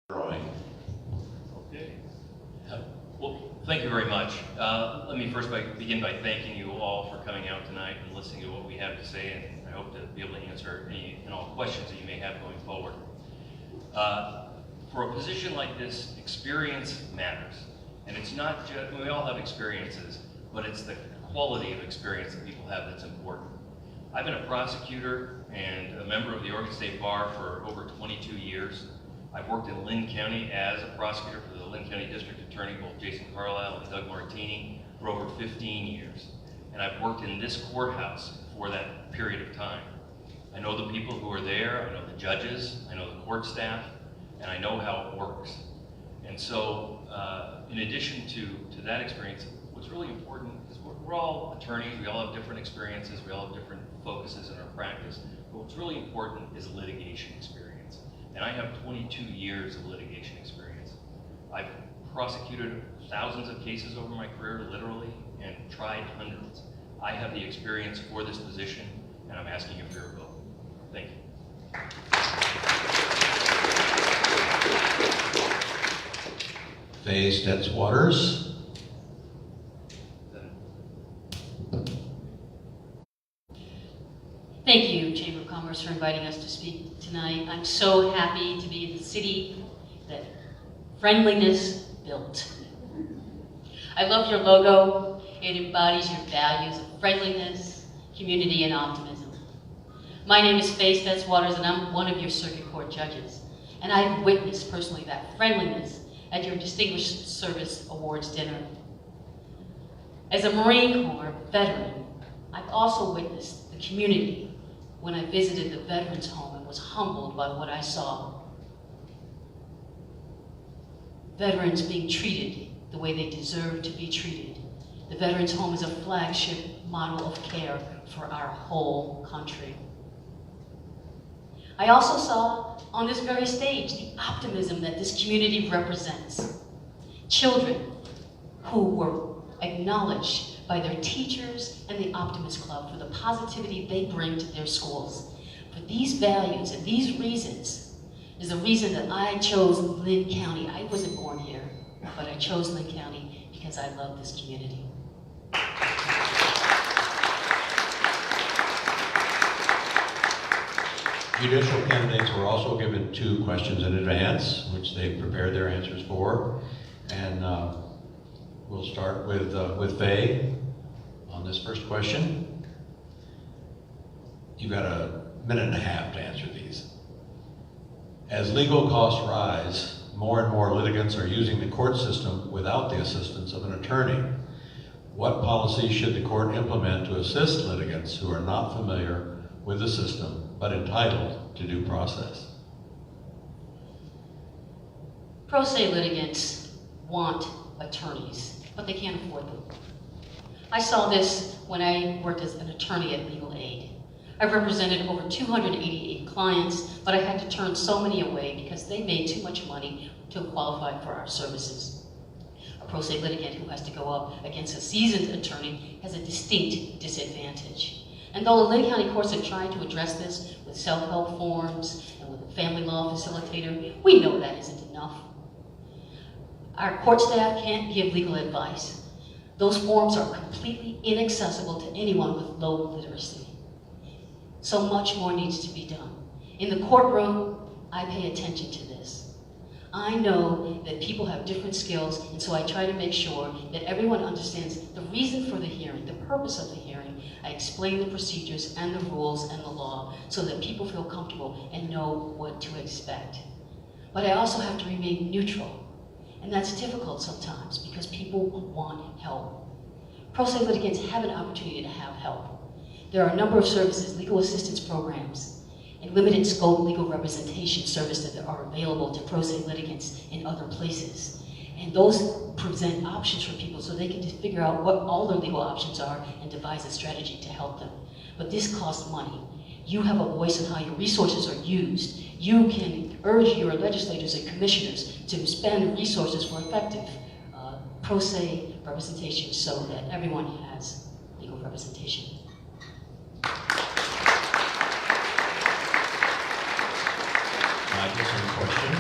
drawing. Okay. Well, thank you very much. Let me first begin by thanking you all for coming out tonight and listening to what we have to say, and I hope to be able to answer any and all questions that you may have going forward. For a position like this, experience matters. And it's not just, we all have experiences, but it's the quality of experience that people have that's important. I've been a prosecutor and a member of the Oregon State Bar for over 22 years. I've worked in Linn County as a prosecutor for the Linn County District Attorney, both Jason Carlisle and Doug Martini, for over 15 years. And I've worked in this courthouse for that period of time. I know the people who are there, I know the judges, I know the court staff, and I know how it works. And so, in addition to that experience, what's really important is we're all attorneys, we all have different experiences, we all have different focuses in our practice, but what's really important is litigation experience. And I have 22 years of litigation experience. I've prosecuted thousands of cases over my career, literally, and tried hundreds. I have the experience for this position, and I'm asking you for your vote. Thank you. Faye Stetz-Waters. Thank you, Chamber of Commerce, for inviting us to speak tonight. I'm so happy to be in the city that friendliness built. I love your logo. It embodies your values of friendliness, community, and optimism. My name is Faye Stetz-Waters, and I'm one of your Circuit Court judges. And I've witnessed personally that friendliness at your Distinguished Service Awards dinner. As a Marine Corps veteran, I've also witnessed the community when I visited the Veterans Home and was humbled by what I saw. Veterans being treated the way they deserve to be treated. The Veterans Home is a flagship model of care for our whole country. I also saw on this very stage the optimism that this community represents. Children who were acknowledged by their teachers and the Optimist Club for the positivity they bring to their schools. For these values and these reasons is the reason that I chose Linn County. I wasn't born here, but I chose Linn County because I love this community. Judicial candidates were also given 2 questions in advance, which they prepared their answers for. And we'll start with Faye on this first question. You've got a minute and a half to answer these. As legal costs rise, more and more litigants are using the court system without the assistance of an attorney. What policies should the court implement to assist litigants who are not familiar with the system but entitled to due process? Pro se litigants want attorneys, but they can't afford them. I saw this when I worked as an attorney at Legal Aid. I represented over 288 clients, but I had to turn so many away because they made too much money to qualify for our services. A pro se litigant who has to go up against a seasoned attorney has a distinct disadvantage. And though the Linn County courts have tried to address this with self-help forms and with a family law facilitator, we know that isn't enough. Our court staff can't give legal advice. Those forms are completely inaccessible to anyone with low literacy. So much more needs to be done. In the courtroom, I pay attention to this. I know that people have different skills, and so I try to make sure that everyone understands the reason for the hearing, the purpose of the hearing. I explain the procedures and the rules and the law so that people feel comfortable and know what to expect. But I also have to remain neutral. And that's difficult sometimes because people want help. Pro se litigants have an opportunity to have help. There are a number of services, legal assistance programs, and limited scope legal representation services that are available to pro se litigants in other places. And those present options for people so they can just figure out what all their legal options are and devise a strategy to help them. But this costs money. You have a voice in how your resources are used. You can urge your legislators and commissioners to spend resources for effective pro se representation so that everyone has legal representation. Michael, same question.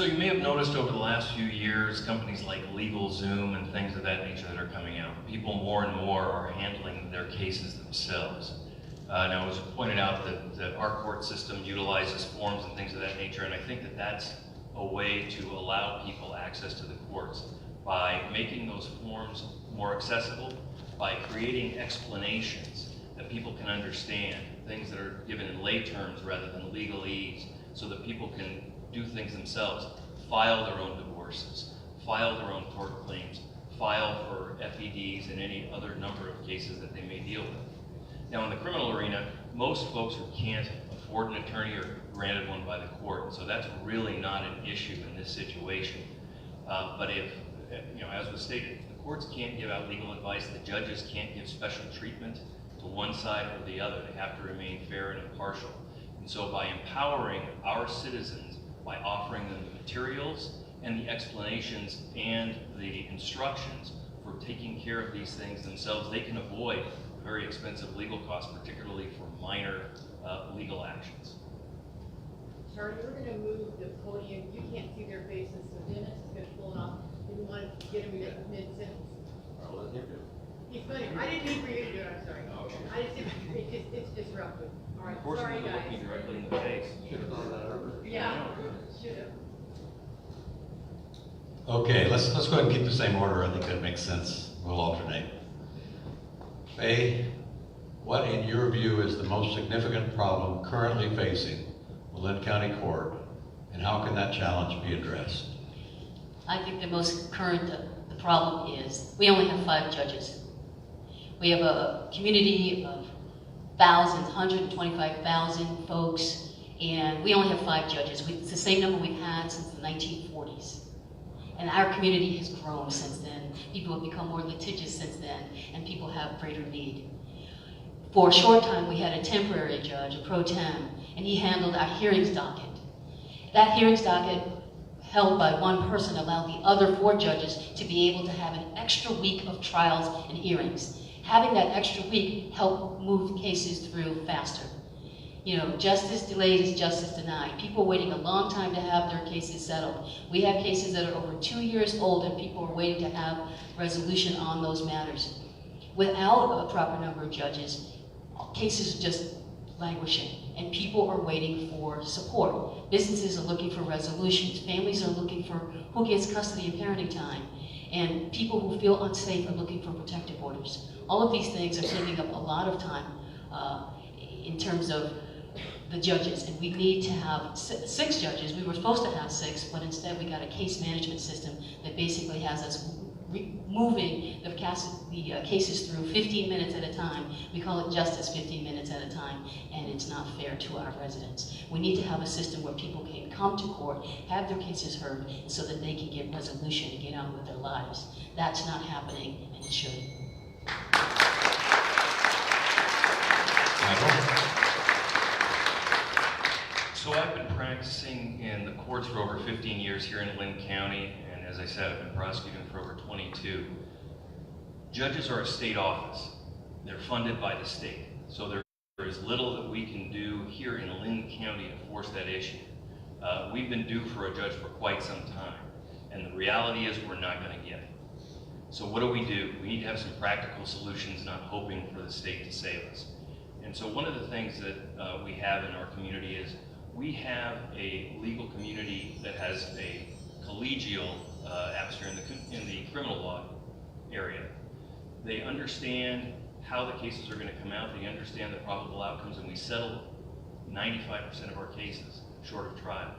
So you may have noticed over the last few years, companies like LegalZoom and things of that nature that are coming out. People more and more are handling their cases themselves. Now, it was pointed out that our court system utilizes forms and things of that nature, and I think that that's a way to allow people access to the courts by making those forms more accessible, by creating explanations that people can understand, things that are given in lay terms rather than legalese, so that people can do things themselves, file their own divorces, file their own tort claims, file for FEDs and any other number of cases that they may deal with. Now in the criminal arena, most folks who can't afford an attorney are granted one by the court, so that's really not an issue in this situation. But if, as was stated, the courts can't give out legal advice, the judges can't give special treatment to one side or the other. They have to remain fair and impartial. And so by empowering our citizens, by offering them the materials and the explanations and the instructions for taking care of these things themselves, they can avoid very expensive legal costs, particularly for minor legal actions. Charlie, we're going to move the podium. You can't see their faces, so Dennis is going to pull it off. We want to get him mid-sentence. I'll let him do it. He's funny. I didn't mean for you to do it. I'm sorry. I just didn't. It's disruptive. All right. Of course, Sorry, you look me guys. directly in the face. Should have done that earlier. Yeah. Should have. Okay, let's go ahead and keep the same order. I think that makes sense. We'll alternate. Faye, what in your view is the most significant problem currently facing the Linn County Court, and how can that challenge be addressed? I think the most current the problem is we only have 5 judges. We have a community of thousands, 125,000 folks, and we only have 5 judges. It's the same number we've had since the 1940s. And our community has grown since then. People have become more litigious since then, and people have greater need. For a short time, we had a temporary judge, a pro tem, and he handled our hearings docket. That hearings docket, held by one person, allowed the other 4 judges to be able to have an extra week of trials and hearings. Having that extra week helped move cases through faster. Justice delayed is justice denied. People are waiting a long time to have their cases settled. We have cases that are over 2 years old, and people are waiting to have resolution on those matters. Without a proper number of judges, cases are just languishing, and people are waiting for support. Businesses are looking for resolutions. Families are looking for who gets custody and parenting time. And people who feel unsafe are looking for protective orders. All of these things are taking up a lot of time in terms of the judges, and we need to have 6 judges. We were supposed to have 6, but instead we got a case management system that basically has us moving the cases through 15 minutes at a time. We call it justice 15 minutes at a time, and it's not fair to our residents. We need to have a system where people can come to court, have their cases heard, so that they can get resolution and get on with their lives. That's not happening, and it should. Michael? So I've been practicing in the courts for over 15 years here in Linn County, and as I said, I've been prosecuting for over 22. Judges are a state office. They're funded by the state. So there is little that we can do here in Linn County to force that issue. We've been due for a judge for quite some time, and the reality is we're not going to get it. So what do? We need to have some practical solutions, not hoping for the state to save us. And so one of the things that we have in our community is we have a legal community that has a collegial atmosphere in the criminal law area. They understand how the cases are going to come out. They understand the probable outcomes, and we settle 95% of our cases short of trial.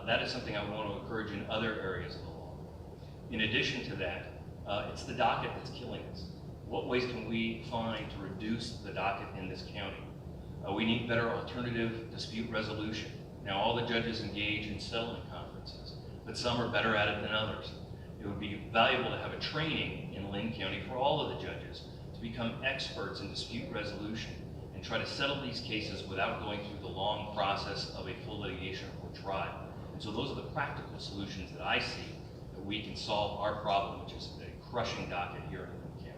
That is something I want to encourage in other areas of the law. In addition to that, it's the docket that's killing us. What ways can we find to reduce the docket in this county? We need better alternative dispute resolution. Now, all the judges engage in settlement conferences, but some are better at it than others. It would be valuable to have a training in Linn County for all of the judges to become experts in dispute resolution and try to settle these cases without going through the long process of a full litigation or trial. And so those are the practical solutions that I see that we can solve our problem, which is a crushing docket here in Linn County.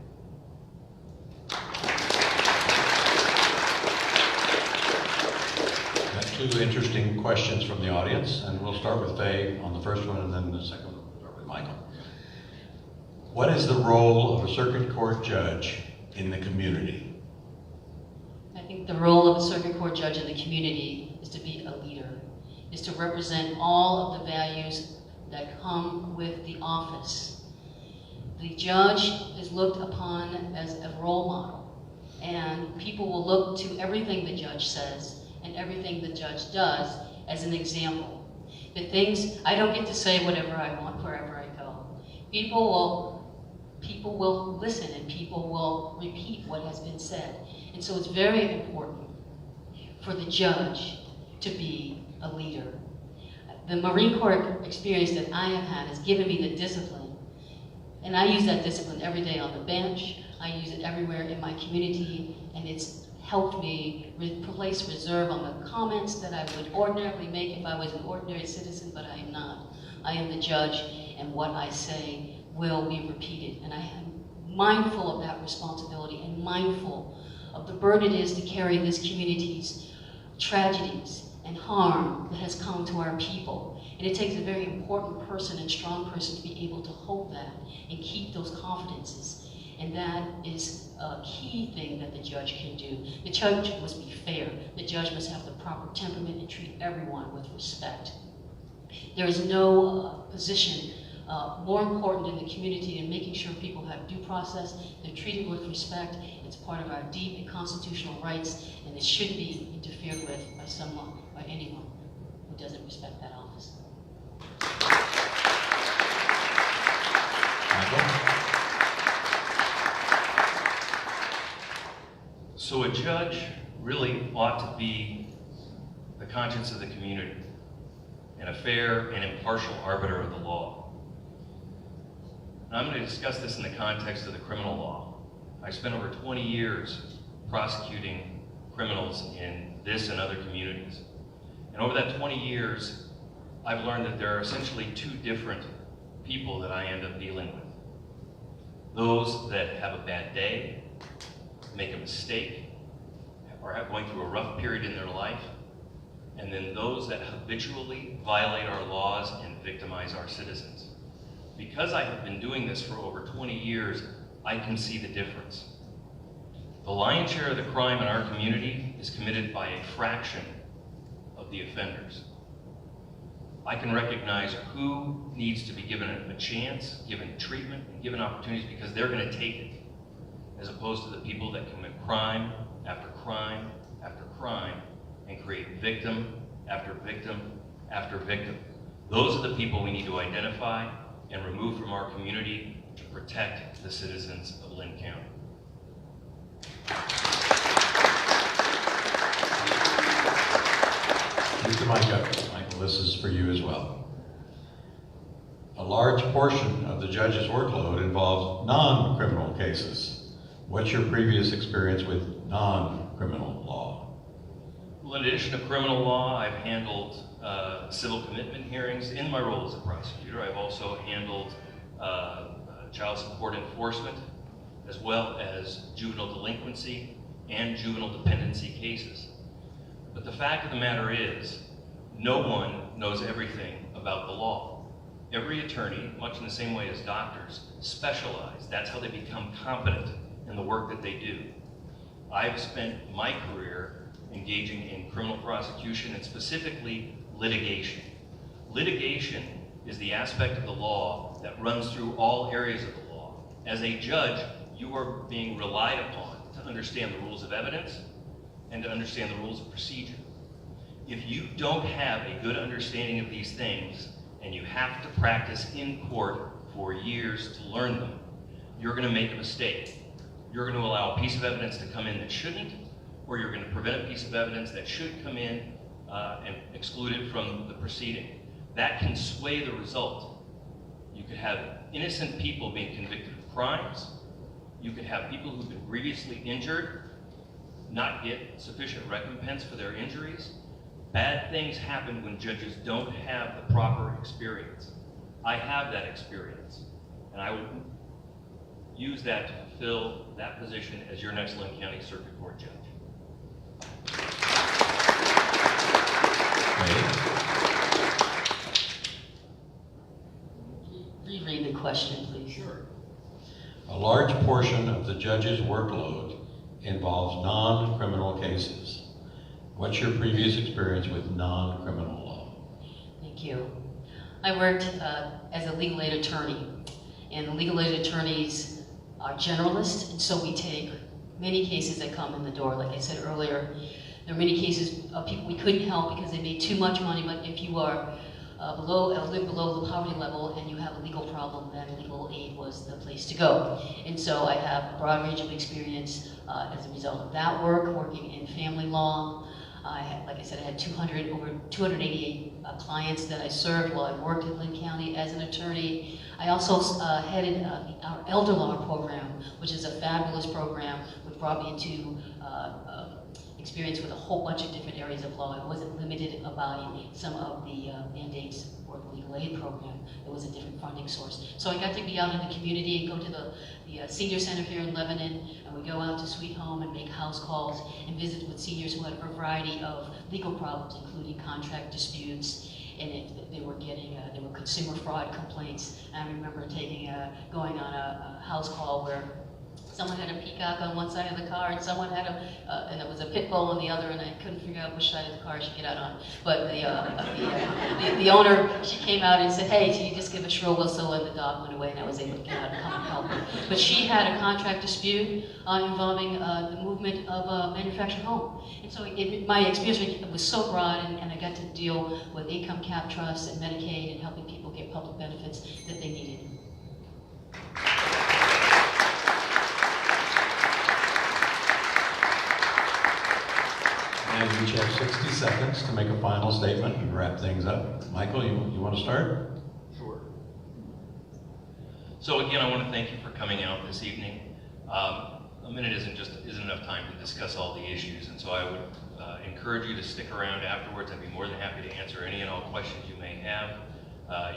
Thank two interesting questions from the audience, and we'll start with Faye on the first one, and then the second one we'll start with Michael. What is the role of a circuit court judge in the community? I think the role of a circuit court judge in the community is to be a leader, is to represent all of the values that come with the office. The judge is looked upon as a role model, and people will look to everything the judge says and everything the judge does as an example. The things, I don't get to say whatever I want wherever I go. People will listen, and people will repeat what has been said. And so it's very important for the judge to be a leader. The Marine Corps experience that I have had has given me the discipline, and I use that discipline every day on the bench. I use it everywhere in my community, and it's helped me place reserve on the comments that I would ordinarily make if I was an ordinary citizen, but I am not. I am the judge, and what I say will be repeated, and I am mindful of that responsibility and mindful of the burden it is to carry this community's tragedies and harm that has come to our people. And it takes a very important person and strong person to be able to hold that and keep those confidences. And that is a key thing that the judge can do. The judge must be fair. The judge must have the proper temperament and treat everyone with respect. There is no position more important in the community than making sure people have due process, they're treated with respect. It's part of our deep and constitutional rights, and it shouldn't be interfered with by someone, by anyone who doesn't respect that office. So a judge really ought to be the conscience of the community and a fair and impartial arbiter of the law. Now, I'm going to discuss this in the context of the criminal law. I spent over 20 years prosecuting criminals in this and other communities. And over that 20 years, I've learned that there are essentially two different people that I end up dealing with. Those that have a bad day, make a mistake, or are going through a rough period in their life, and then those that habitually violate our laws and victimize our citizens. Because I have been doing this for over 20 years, I can see the difference. The lion's share of the crime in our community is committed by a fraction of the offenders. I can recognize who needs to be given a chance, given treatment, and given opportunities because they're going to take it, as opposed to the people that commit crime after crime after crime and create victim after victim after victim. Those are the people we need to identify and remove from our community to protect the citizens of Linn County. Mr. Michael, this is for you as well. A large portion of the judge's workload involves non-criminal cases. What's your previous experience with non-criminal law? Well, in addition to criminal law, I've handled civil commitment hearings in my role as a prosecutor. I've also handled child support enforcement, as well as juvenile delinquency and juvenile dependency cases. But the fact of the matter is, no one knows everything about the law. Every attorney, much in the same way as doctors, specialize. That's how they become competent in the work that they do. I've spent my career engaging in criminal prosecution and specifically litigation. Litigation is the aspect of the law that runs through all areas of the law. As a judge, you are being relied upon to understand the rules of evidence and to understand the rules of procedure. If you don't have a good understanding of these things and you have to practice in court for years to learn them, you're going to make a mistake. You're going to allow a piece of evidence to come in that shouldn't, or you're going to prevent a piece of evidence that should come in and exclude it from the proceeding. That can sway the result. You could have innocent people being convicted of crimes. You could have people who've been grievously injured not get sufficient recompense for their injuries. Bad things happen when judges don't have the proper experience. I have that experience, and I would use that to fulfill that position as your next Linn County Circuit Court judge. Reread the question, please. Sure. A large portion of the judge's workload involves non-criminal cases. What's your previous experience with non-criminal law? Thank you. I worked as a legal aid attorney, and legal aid attorneys are generalists, and so we take many cases that come in the door. Like I said earlier, there are many cases of people we couldn't help because they made too much money, but if you are live below the poverty level and you have a legal problem, then legal aid was the place to go. And so I have a broad range of experience as a result of that work, working in family law. Like I said, I had over 288 clients that I served while I worked in Linn County as an attorney. I also headed our elder law program, which is a fabulous program, which brought me into experience with a whole bunch of different areas of law. I wasn't limited by some of the mandates for the legal aid program. It was a different funding source. So I got to be out in the community and go to the senior center here in Lebanon, and we go out to Sweet Home and make house calls and visit with seniors who had a variety of legal problems, including contract disputes, and they were consumer fraud complaints. And I remember going on a house call where someone had a peacock on one side of the car, and someone had and it was a pit bull on the other, and I couldn't figure out which side of the car I should get out on. But the owner, she came out and said, "Hey, so you just give a shrill whistle," and the dog went away, and I was able to get out and come and help her. But she had a contract dispute involving the movement of a manufactured home. And so my experience was so broad, and I got to deal with income cap trusts and Medicaid and helping people get public benefits that they needed. And we each have 60 seconds to make a final statement and wrap things up. Michael, you want to start? Sure. So again, I want to thank you for coming out this evening. A minute isn't enough time to discuss all the issues, and so I would encourage you to stick around afterwards. I'd be more than happy to answer any and all questions you may have.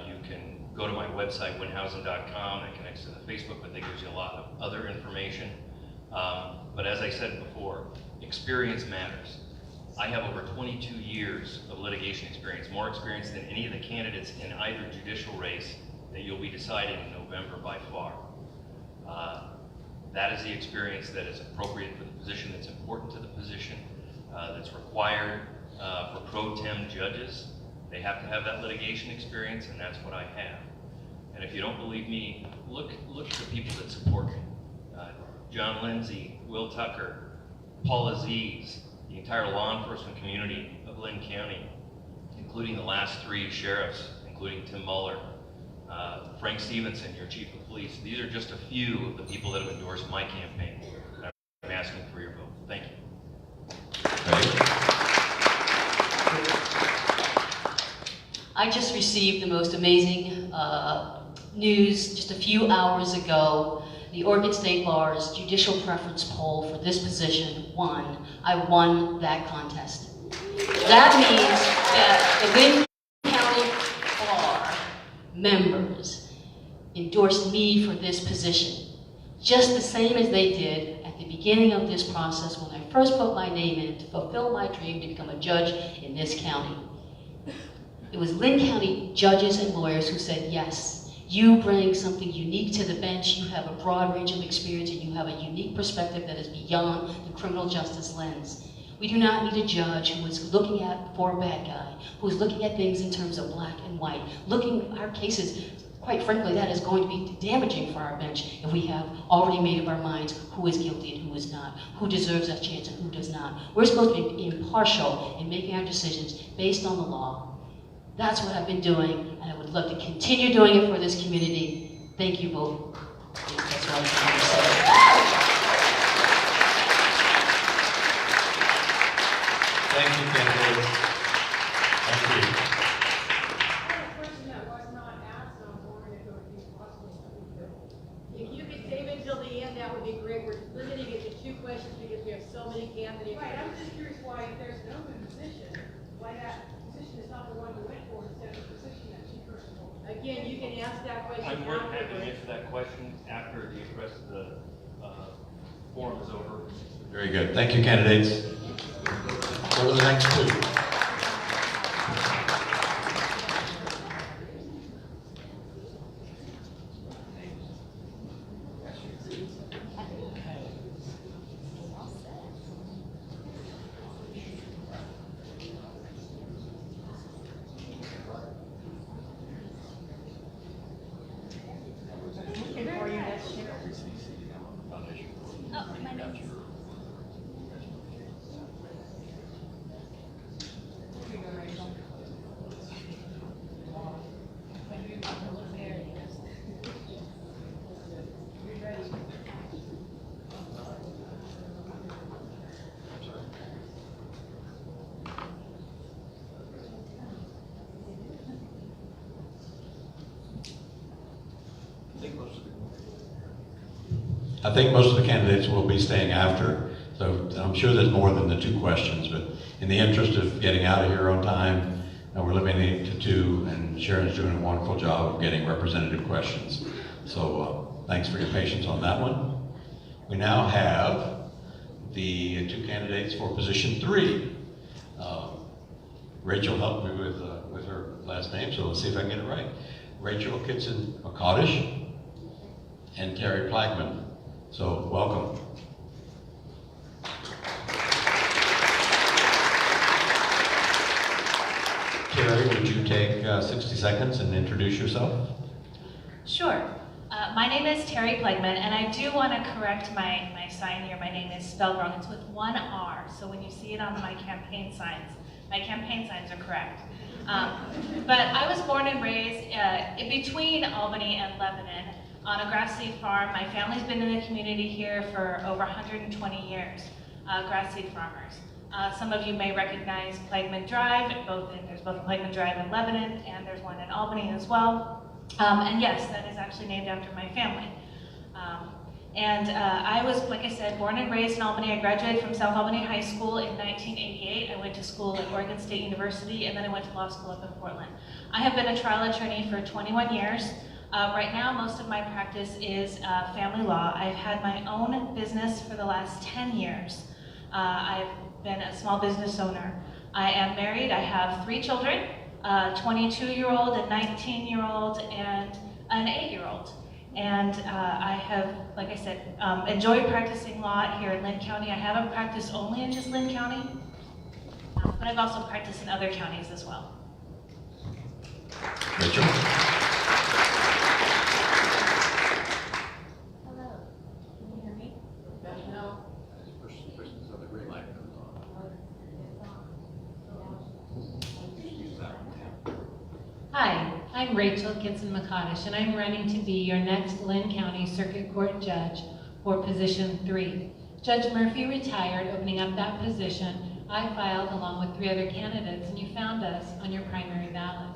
You can go to my website, winhausen.com. That connects to the Facebook, but that gives you a lot of other information. But as I said before, experience matters. I have over 22 years of litigation experience, more experience than any of the candidates in either judicial race that you'll be deciding in November by far. That is the experience that is appropriate for the position, that's important to the position, that's required for pro tem judges. They have to have that litigation experience, and that's what I have. And if you don't believe me, look at the people that support me. John Lindsay, Will Tucker, Paul Aziz, the entire law enforcement community of Linn County, including the last 3 sheriffs, including Tim Muller, Frank Stevenson, your chief of police. These are just a few of the people that have endorsed my campaign. And I'm asking for your vote. Thank you. I just received the most amazing news just a few hours ago. The Oregon State Bar's judicial preference poll for this position won. I won that contest. That means that the Linn County Bar members endorsed me for this position, just the same as they did at the beginning of this process when I first put my name in to fulfill my dream to become a judge in this county. It was Linn County judges and lawyers who said, yes, you bring something unique to the bench, you have a broad range of experience, and you have a unique perspective that is beyond the criminal justice lens. We do not need a judge who is looking for a bad guy, who is looking at things in terms of black and white, looking at our cases. Quite frankly, that is going to be damaging for our bench if we have already made up our minds who is guilty and who is not, who deserves a chance and who does not. We're supposed to be impartial in making our decisions based on the law. That's what I've been doing, and I would love to continue doing it for this community. Thank you both. That's all I have to say. Thank you, candidate. Thank you. I have a question that was not asked, so I'm wondering if it would be possible to do. If you could save it until the end, that would be great. We're limiting it to 2 questions because we have so many candidates. Right, I'm just curious why, if there's an open position, why that position is not the one you went for instead of the position that she first told. Again, you can ask that question I'm more than happy to afterwards. answer that question after the rest of the forum is over. Very good. Thank you, candidates. Go to the next 2. I think most of the candidates will be staying after, so I'm sure there's more than the 2 questions, but in the interest of getting out of here on time, we're limiting it to 2, and Sharon's doing a wonderful job of getting representative questions. So thanks for your patience on that one. We now have the 2 candidates for position 3. Rachel helped me with her last name, so let's see if I can get it right. Rachel Kitson McCoddish and Terry Plagman. So welcome. Terry, would you take 60 seconds and introduce yourself? Sure. My name is Terry Plegman, and I do want to correct my sign here. My name is spelled wrong. It's with 1 R, so when you see it on my campaign signs are correct. But I was born and raised in between Albany and Lebanon on a grass seed farm. My family's been in the community here for over 120 years, grass seed farmers. Some of you may recognize Plegman Drive. There's both a Plegman Drive in Lebanon, and there's one in Albany as well. And yes, that is actually named after my family. I was, like I said, born and raised in Albany. I graduated from South Albany High School in 1988. I went to school at Oregon State University, and then I went to law school up in Portland. I have been a trial attorney for 21 years. Right now, most of my practice is family law. I've had my own business for the last 10 years. I've been a small business owner. I am married. I have 3 children, a 22-year-old, a 19-year-old, and an 8-year-old. And I have, like I said, enjoyed practicing law here in Linn County. I haven't practiced only in just Linn County, but I've also practiced in other counties as well. Rachel? Hello, can you hear me? No. So the green light comes on. Hi, I'm Rachel Kitson McCoddish, and I'm running to be your next Linn County Circuit Court judge for position 3. Judge Murphy retired. Opening up that position, I filed along with 3 other candidates, and you found us on your primary ballot.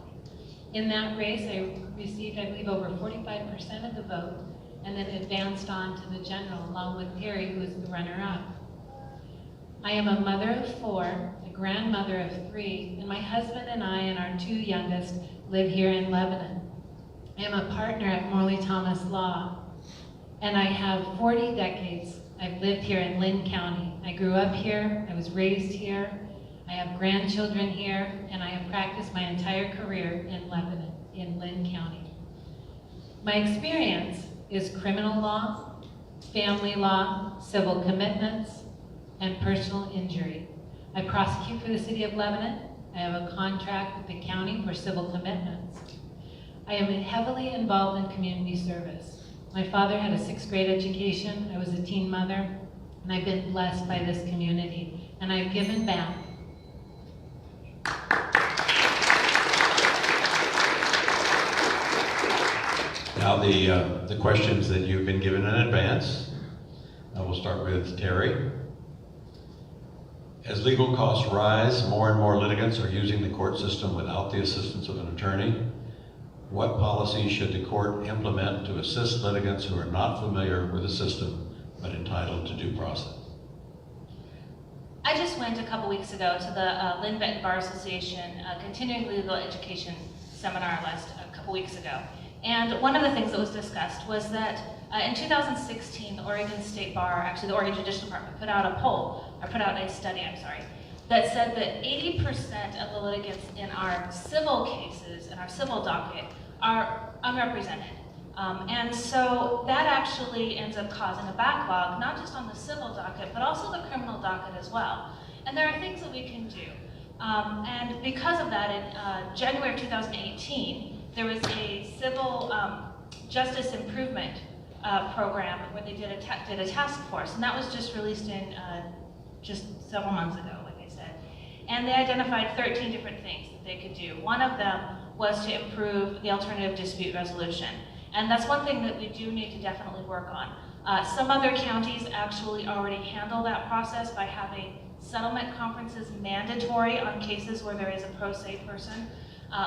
In that race, I received, I believe, over 45% of the vote, and then advanced on to the general, along with Terry, who is the runner-up. I am a mother of 4, a grandmother of 3, and my husband and I and our 2 youngest live here in Lebanon. I am a partner at Morley Thomas Law, and I have 40 decades. I've lived here in Linn County. I grew up here, I was raised here, I have grandchildren here, and I have practiced my entire career in Lebanon, in Linn County. My experience is criminal law, family law, civil commitments, and personal injury. I prosecute for the City of Lebanon. I have a contract with the county for civil commitments. I am heavily involved in community service. My father had a 6th grade education. I was a teen mother, and I've been blessed by this community, and I've given back. Now the questions that you've been given in advance. We'll start with Terry. As legal costs rise, more and more litigants are using the court system without the assistance of an attorney. What policies should the court implement to assist litigants who are not familiar with the system but entitled to due process? I just went a couple weeks ago to the Linn Benton Bar Association Continuing Legal Education Seminar a couple weeks ago. And one of the things that was discussed was that in 2016, the Oregon State Bar, actually the Oregon Judicial Department, put out a study, that said that 80% of the litigants in our civil cases, in our civil docket, are unrepresented. And so that actually ends up causing a backlog, not just on the civil docket, but also the criminal docket as well. And there are things that we can do. And because of that, in January of 2018, there was a civil justice improvement program where they did a task force, and that was just released in just several months ago, like I said. And they identified 13 different things that they could do. One of them was to improve the alternative dispute resolution. And that's one thing that we do need to definitely work on. Some other counties actually already handle that process by having settlement conferences mandatory on cases where there is a pro se person.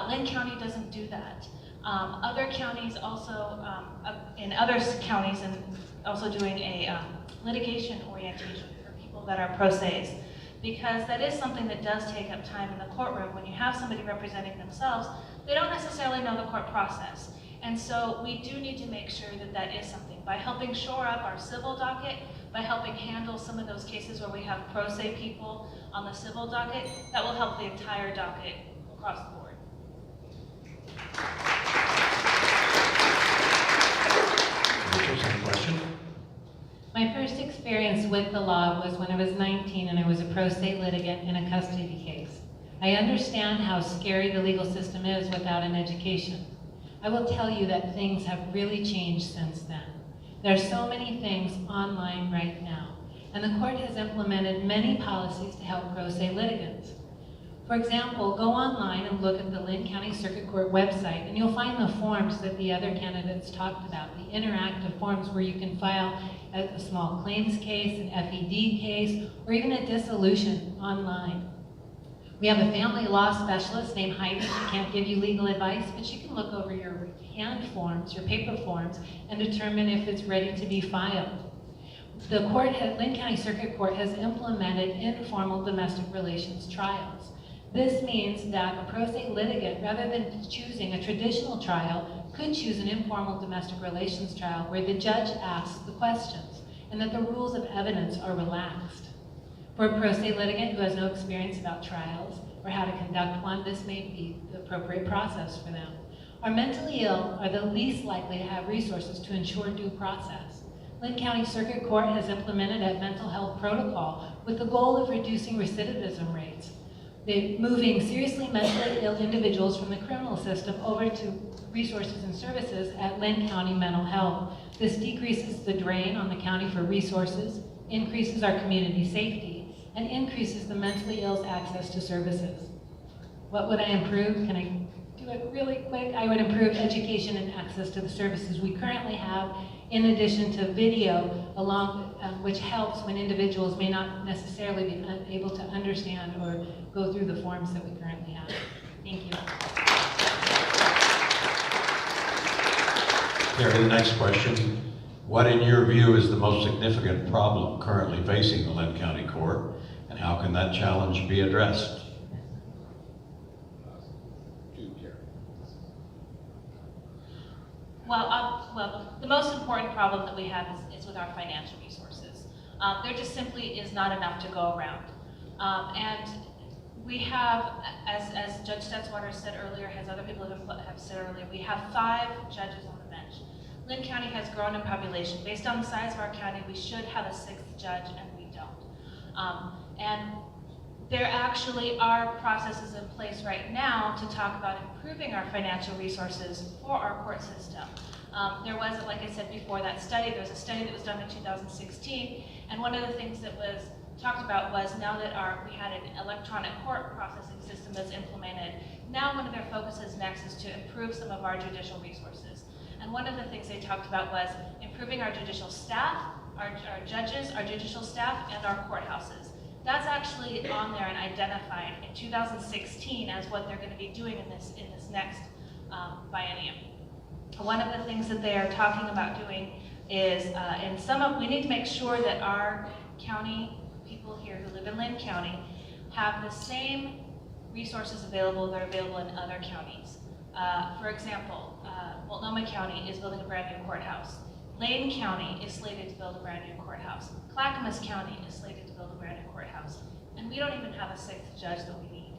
Linn County doesn't do that. Other counties also, in other counties, and also doing a litigation orientation for people that are pro se's, because that is something that does take up time in the courtroom. When you have somebody representing themselves, they don't necessarily know the court process. And so we do need to make sure that that is something. By helping shore up our civil docket, by helping handle some of those cases where we have pro se people on the civil docket, that will help the entire docket across the board. Rachel, same question? My first experience with the law was when I was 19 and I was a pro se litigant in a custody case. I understand how scary the legal system is without an education. I will tell you that things have really changed since then. There are so many things online right now, and the court has implemented many policies to help pro se litigants. For example, go online and look at the Linn County Circuit Court website, and you'll find the forms that the other candidates talked about, the interactive forms where you can file a small claims case, an FED case, or even a dissolution online. We have a family law specialist named Heidi. She can't give you legal advice, but she can look over your hand forms, your paper forms, and determine if it's ready to be filed. The Linn County Circuit Court has implemented informal domestic relations trials. This means that a pro se litigant, rather than choosing a traditional trial, could choose an informal domestic relations trial where the judge asks the questions and that the rules of evidence are relaxed. For a pro se litigant who has no experience about trials or how to conduct one, this may be the appropriate process for them. Our mentally ill are the least likely to have resources to ensure due process. Linn County Circuit Court has implemented a mental health protocol with the goal of reducing recidivism rates. They're moving seriously mentally ill individuals from the criminal system over to resources and services at Linn County Mental Health. This decreases the drain on the county for resources, increases our community safety, and increases the mentally ill's access to services. What would I improve? Can I do it really quick? I would improve education and access to the services we currently have, in addition to video, which helps when individuals may not necessarily be able to understand or go through the forms that we currently have. Thank you. Carrie, the next question. What, in your view, is the most significant problem currently facing the Linn County Court, and how can that challenge be addressed? Well, the most important problem that we have is with our financial resources. There just simply is not enough to go around. And we have, as Judge Stetzwater said earlier, as other people have said earlier, we have 5 judges on the bench. Linn County has grown in population. Based on the size of our county, we should have a 6th judge, and we don't. And there actually are processes in place right now to talk about improving our financial resources for our court system. There was, like I said before, that study. There was a study that was done in 2016, and one of the things that was talked about was now that we had an electronic court processing system that's implemented, now one of their focuses next is to improve some of our judicial resources. And one of the things they talked about was improving our judicial staff, our judges, our judicial staff, and our courthouses. That's actually on there and identified in 2016 as what they're going to be doing in this next biennium. One of the things that they are talking about doing is, we need to make sure that our county people here who live in Linn County have the same resources available that are available in other counties. For example, Multnomah County is building a brand new courthouse. Lane County is slated to build a brand new courthouse. Clackamas County is slated to build a brand new courthouse. And we don't even have a 6th judge that we need.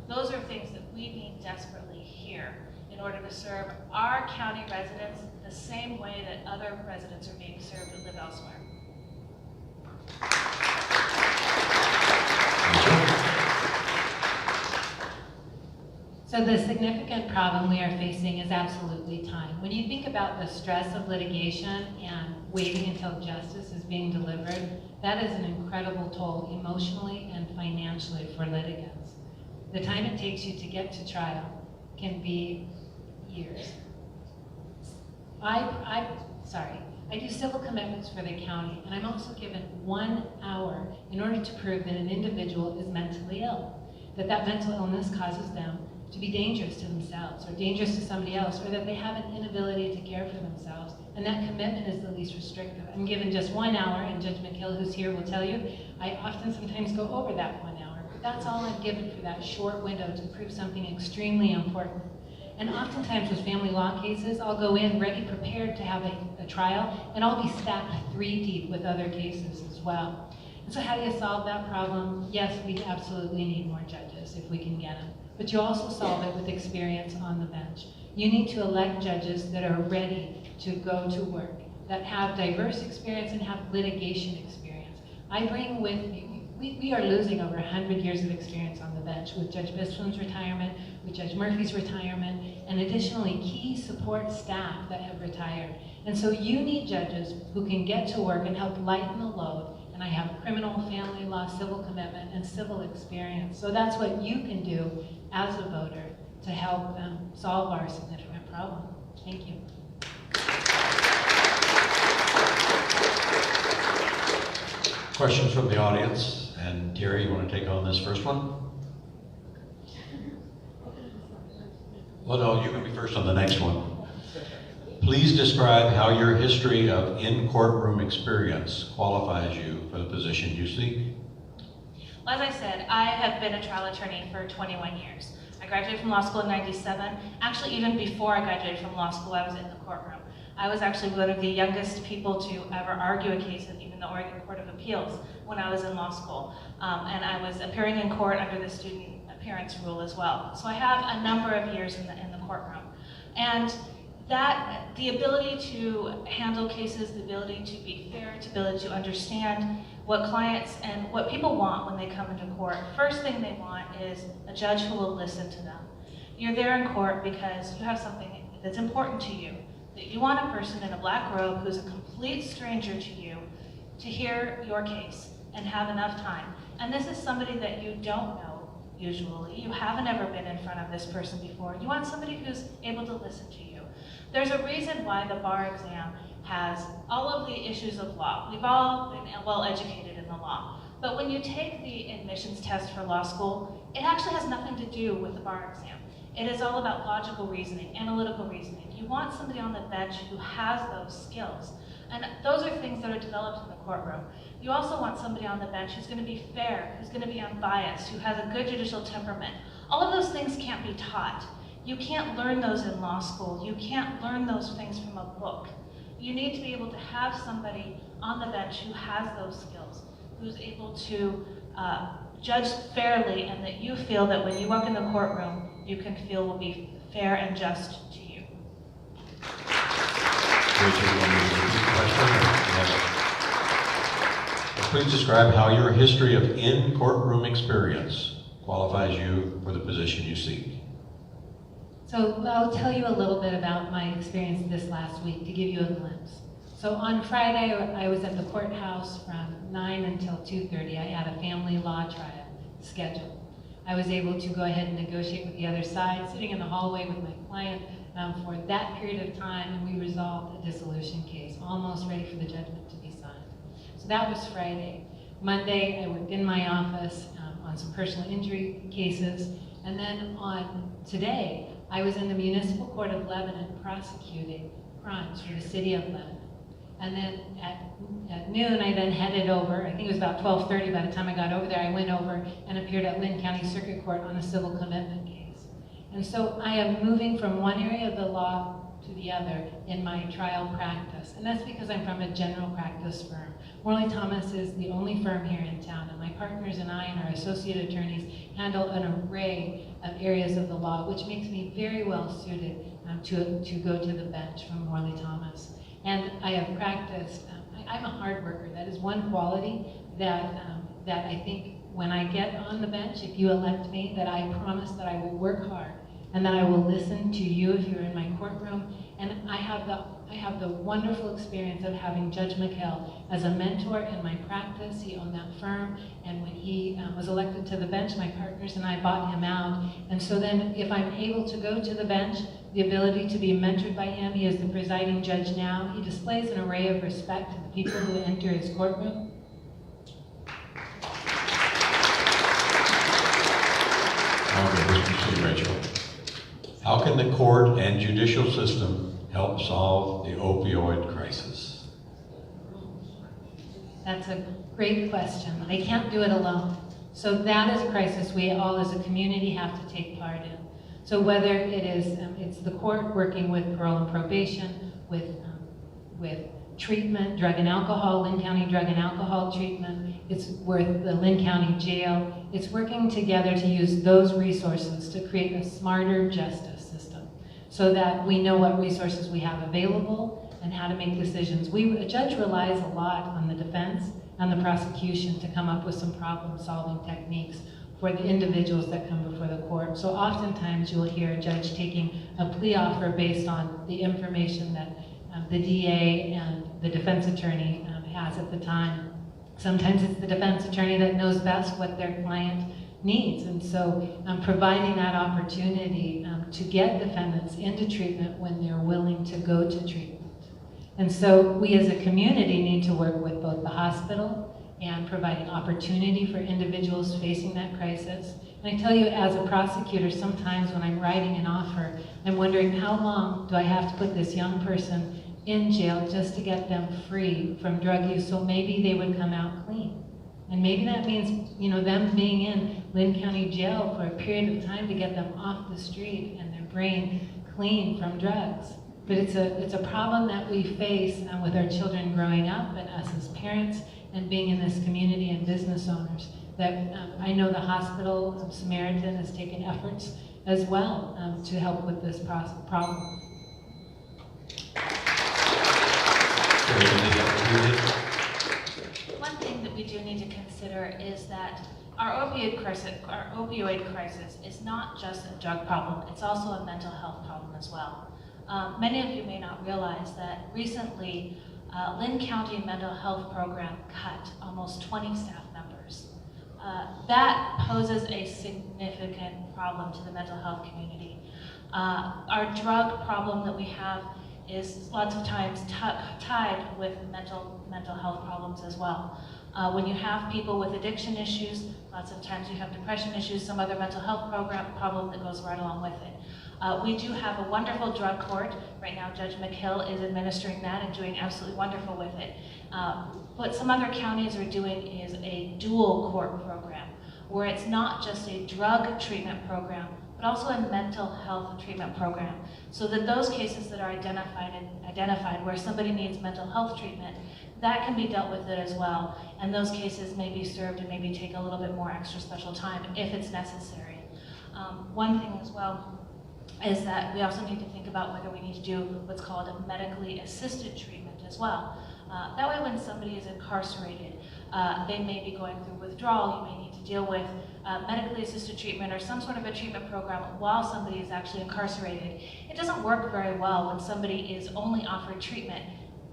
Those are things that we need desperately here in order to serve our county residents the same way that other residents are being served that live elsewhere. So the significant problem we are facing is absolutely time. When you think about the stress of litigation and waiting until justice is being delivered, that is an incredible toll emotionally and financially for litigants. The time it takes you to get to trial can be years. I do civil commitments for the county, and I'm also given 1 hour in order to prove that an individual is mentally ill, that mental illness causes them to be dangerous to themselves or dangerous to somebody else, or that they have an inability to care for themselves. And that commitment is the least restrictive. I'm given just 1 hour, and Judge McHill, who's here, will tell you, I often sometimes go over that 1 hour. But that's all I'm given for that short window to prove something extremely important. And oftentimes with family law cases, I'll go in ready, prepared to have a trial, and I'll be stacked 3 deep with other cases as well. And so how do you solve that problem? Yes, we absolutely need more judges if we can get them. But you also solve it with experience on the bench. You need to elect judges that are ready to go to work, that have diverse experience and have litigation experience. I bring with me, we are losing over 100 years of experience on the bench with Judge Bisflin's retirement, with Judge Murphy's retirement, and additionally key support staff that have retired. And so you need judges who can get to work and help lighten the load. And I have criminal, family law, civil commitment, and civil experience. So that's what you can do as a voter to help solve our significant problem. Thank you. Questions from the audience? And Terry, you want to take on this first one? Well, no, you can be first on the next one. Please describe how your history of in-courtroom experience qualifies you for the position you seek. Well, as I said, I have been a trial attorney for 21 years. I graduated from law school in '97. Actually, even before I graduated from law school, I was in the courtroom. I was actually one of the youngest people to ever argue a case in even the Oregon Court of Appeals when I was in law school. And I was appearing in court under the student appearance rule as well. So I have a number of years in the courtroom. And that, the ability to handle cases, the ability to be fair, the ability to understand what clients and what people want when they come into court. First thing they want is a judge who will listen to them. You're there in court because you have something that's important to you, that you want a person in a black robe who's a complete stranger to you to hear your case and have enough time. And this is somebody that you don't know usually. You haven't ever been in front of this person before. You want somebody who's able to listen to you. There's a reason why the bar exam has all of the issues of law. We've all been well educated in the law. But when you take the admissions test for law school, it actually has nothing to do with the bar exam. It is all about logical reasoning, analytical reasoning. You want somebody on the bench who has those skills. And those are things that are developed in the courtroom. You also want somebody on the bench who's going to be fair, who's going to be unbiased, who has a good judicial temperament. All of those things can't be taught. You can't learn those in law school. You can't learn those things from a book. You need to be able to have somebody on the bench who has those skills, who's able to judge fairly, and that you feel that when you walk in the courtroom, you can feel will be fair and just to you. Rachel, you want me to repeat the question? Yes. Please describe how your history of in-courtroom experience qualifies you for the position you seek. So I'll tell you a little bit about my experience this last week to give you a glimpse. So on Friday, I was at the courthouse from 9 until 2:30. I had a family law trial scheduled. I was able to go ahead and negotiate with the other side, sitting in the hallway with my client for that period of time, and we resolved a dissolution case, almost ready for the judgment to be signed. So that was Friday. Monday, I worked in my office on some personal injury cases, and then on today, I was in the Municipal Court of Lebanon prosecuting crimes for the city of Lebanon. And then at noon, I then headed over, I think it was about 12:30 by the time I got over there, I went over and appeared at Linn County Circuit Court on a civil commitment case. And so I am moving from one area of the law to the other in my trial practice. And that's because I'm from a general practice firm. Morley Thomas is the only firm here in town, and my partners and I and our associate attorneys handle an array of areas of the law, which makes me very well suited to go to the bench from Morley Thomas. And I have practiced, I'm a hard worker. That is one quality that I think when I get on the bench, if you elect me, that I promise that I will work hard and that I will listen to you if you're in my courtroom. And I have the wonderful experience of having Judge McHill as a mentor in my practice. He owned that firm, and when he was elected to the bench, my partners and I bought him out. And so then if I'm able to go to the bench, the ability to be mentored by him, he is the presiding judge now. He displays an array of respect to the people who enter his courtroom. Okay, let's proceed, Rachel. How can the court and judicial system help solve the opioid crisis? That's a great question. They can't do it alone. So that is a crisis we all as a community have to take part in. So whether it is, it's the court working with parole and probation, with treatment, drug and alcohol, Linn County drug and alcohol treatment, it's with the Linn County Jail, it's working together to use those resources to create a smarter justice system so that we know what resources we have available and how to make decisions. A judge relies a lot on the defense and the prosecution to come up with some problem-solving techniques for the individuals that come before the court. So oftentimes you'll hear a judge taking a plea offer based on the information that the DA and the defense attorney has at the time. Sometimes it's the defense attorney that knows best what their client needs. And so providing that opportunity to get defendants into treatment when they're willing to go to treatment. And so we as a community need to work with both the hospital and providing opportunity for individuals facing that crisis. And I tell you, as a prosecutor, sometimes when I'm writing an offer, I'm wondering how long do I have to put this young person in jail just to get them free from drug use, so maybe they would come out clean. And maybe that means, you know, them being in Linn County Jail for a period of time to get them off the street and their brain clean from drugs. But it's a problem that we face with our children growing up and us as parents and being in this community and business owners. That I know the hospital of Samaritan has taken efforts as well to help with this problem. One thing that we do need to consider is that our opioid crisis is not just a drug problem, it's also a mental health problem as well. Many of you may not realize that recently Linn County Mental Health Program cut almost 20 staff members. That poses a significant problem to the mental health community. Our drug problem that we have is lots of times tied with mental health problems as well. When you have people with addiction issues, lots of times you have depression issues, some other mental health problem that goes right along with it. We do have a wonderful drug court. Right now, Judge McHill is administering that and doing absolutely wonderful with it. What some other counties are doing is a dual court program, where it's not just a drug treatment program, but also a mental health treatment program, so that those cases that are identified where somebody needs mental health treatment, that can be dealt with it as well. And those cases may be served and maybe take a little bit more extra special time if it's necessary. One thing as well is that we also need to think about whether we need to do what's called a medically assisted treatment as well. That way when somebody is incarcerated, they may be going through withdrawal, you may need to deal with medically assisted treatment or some sort of a treatment program while somebody is actually incarcerated. It doesn't work very well when somebody is only offered treatment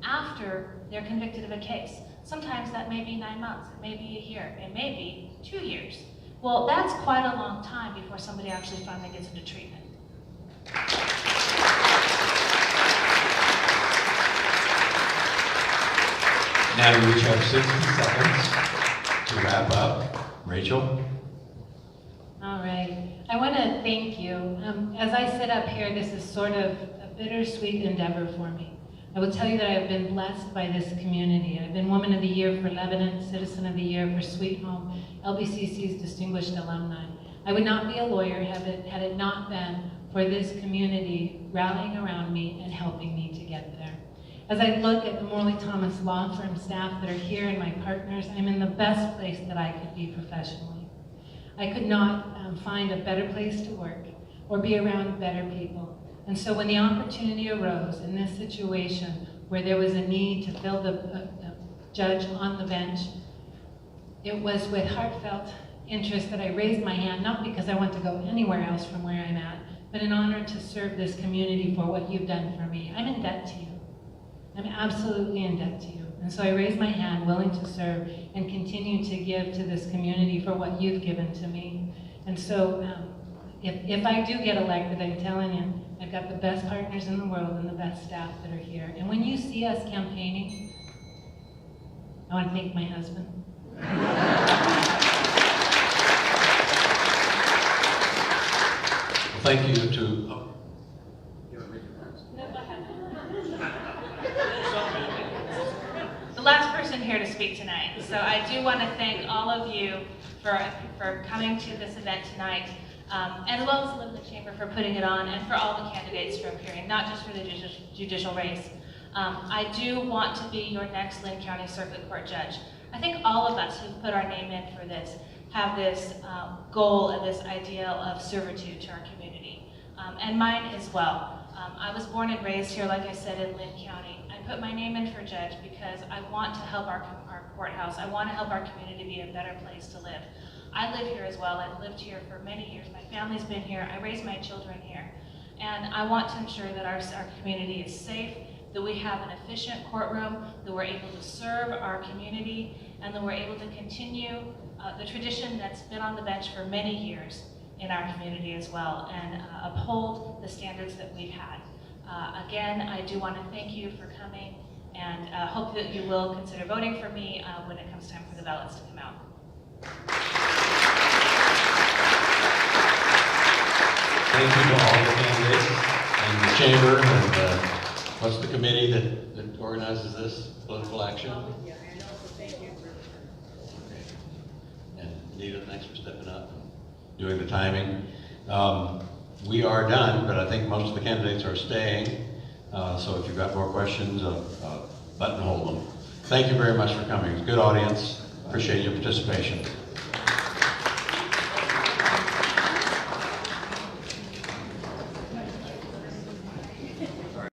after they're convicted of a case. Sometimes that may be 9 months, it may be a year, it may be 2 years. Well, that's quite a long time before somebody actually finally gets into treatment. Now you each have 60 seconds to wrap up. Rachel? All right. I want to thank you. As I sit up here, this is sort of a bittersweet endeavor for me. I will tell you that I have been blessed by this community. I've been Woman of the Year for Lebanon, Citizen of the Year for Sweet Home, LBCC's Distinguished Alumni. I would not be a lawyer had it not been for this community rallying around me and helping me to get there. As I look at the Morley Thomas Law Firm staff that are here and my partners, I'm in the best place that I could be professionally. I could not find a better place to work or be around better people. And so when the opportunity arose in this situation where there was a need to fill the judge on the bench, it was with heartfelt interest that I raised my hand, not because I want to go anywhere else from where I'm at, but in honor to serve this community for what you've done for me. I'm in debt to you. I'm absolutely in debt to you. And so I raise my hand, willing to serve and continue to give to this community for what you've given to me. And so if I do get elected, I'm telling you, I've got the best partners in the world and the best staff that are here. And when you see us campaigning, I want to thank my husband. Thank you to friends. The last person here to speak tonight. So I do want to thank all of you for coming to this event tonight, as well as the Lebanon Chamber for putting it on, and for all the candidates for appearing, not just for the judicial race. I do want to be your next Linn County Circuit Court judge. I think all of us who've put our name in for this have this goal and this ideal of servitude to our community, and mine as well. I was born and raised here, like I said, in Linn County. I put my name in for judge because I want to help our courthouse. I want to help our community be a better place to live. I live here as well. I've lived here for many years. My family's been here. I raised my children here. And I want to ensure that our community is safe, that we have an efficient courtroom, that we're able to serve our community, and that we're able to continue the tradition that's been on the bench for many years in our community as well, and uphold the standards that we've had. Again, I do want to thank you for coming, and hope that you will consider voting for me when it comes time for the ballots to come out. Thank you to all the candidates and the chamber and what's the committee that organizes this political action? Yeah, and also thank you for. And Anita, thanks for stepping up and doing the timing. We are done, but I think most of the candidates are staying. So if you've got more questions, buttonhole them. Thank you very much for coming. Good audience. Appreciate your participation.